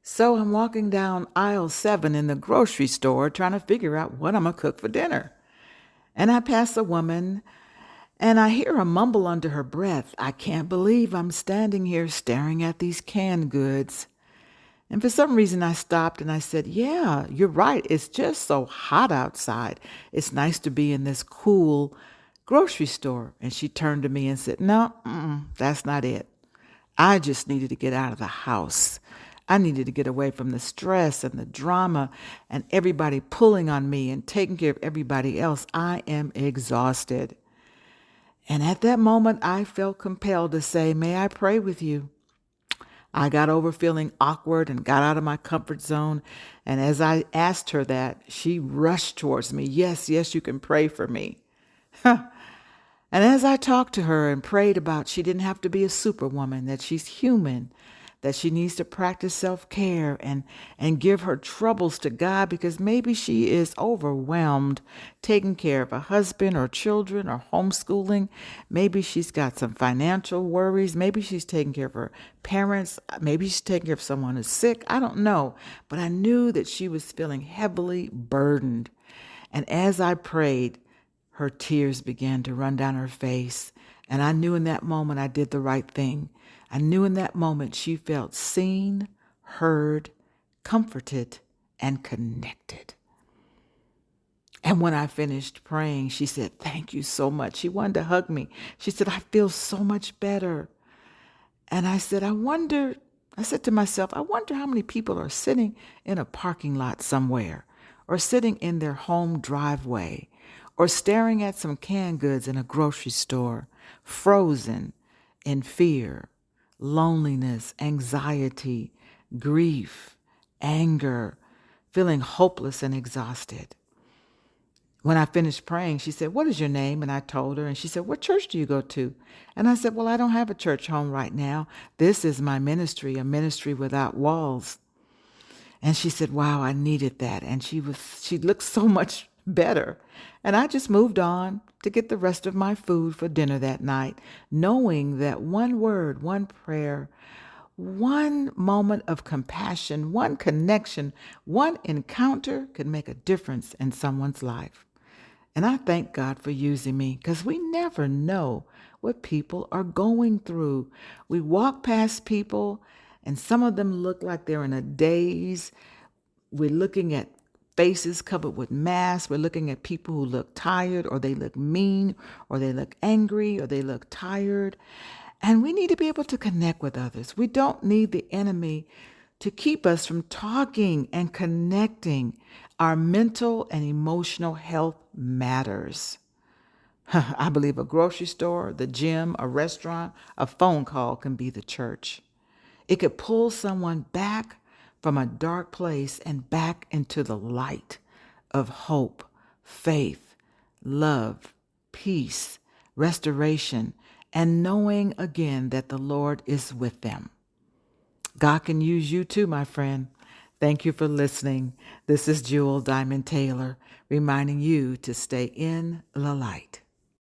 So I'm walking down aisle 7 in the grocery store trying to figure out what I'm going to cook for dinner. And I pass a woman and I hear her mumble under her breath, "I can't believe I'm standing here staring at these canned goods." And for some reason, I stopped and I said, "Yeah, you're right. It's just so hot outside. It's nice to be in this cool grocery store." And she turned to me and said, "No, that's not it. I just needed to get out of the house. I needed to get away from the stress and the drama and everybody pulling on me and taking care of everybody else. I am exhausted." And at that moment, I felt compelled to say, "May I pray with you?" I got over feeling awkward and got out of my comfort zone. And as I asked her that, she rushed towards me. "Yes, yes, you can pray for me." And as I talked to her and prayed about she didn't have to be a superwoman, that she's human, that she needs to practice self-care and give her troubles to God because maybe she is overwhelmed taking care of a husband or children or homeschooling. Maybe she's got some financial worries. Maybe she's taking care of her parents. Maybe she's taking care of someone who's sick. I don't know. But I knew that she was feeling heavily burdened. And as I prayed, her tears began to run down her face. And I knew in that moment I did the right thing. I knew in that moment she felt seen, heard, comforted, and connected. And when I finished praying, she said, "Thank you so much." She wanted to hug me. She said, "I feel so much better." And I said to myself, I wonder how many people are sitting in a parking lot somewhere, or sitting in their home driveway, or staring at some canned goods in a grocery store, frozen in fear, loneliness, anxiety, grief, anger, feeling hopeless and exhausted. When I finished praying, she said, "What is your name?" And I told her, and she said, "What church do you go to?" And I said, "Well, I don't have a church home right now. This is my ministry, a ministry without walls." And she said, "Wow, I needed that." And she looked so much better. And I just moved on to get the rest of my food for dinner that night, knowing that one word, one prayer, one moment of compassion, one connection, one encounter could make a difference in someone's life. And I thank God for using me because we never know what people are going through. We walk past people and some of them look like they're in a daze. We're looking at faces covered with masks. We're looking at people who look tired, or they look mean, or they look angry, or they look tired. And we need to be able to connect with others. We don't need the enemy to keep us from talking and connecting. Our mental and emotional health matters. I believe a grocery store, the gym, a restaurant, a phone call can be the church. It could pull someone back from a dark place and back into the light of hope, faith, love, peace, restoration, and knowing again that the Lord is with them. God can use you too, my friend. Thank you for listening. This is Jewel Diamond Taylor reminding you to stay in the light.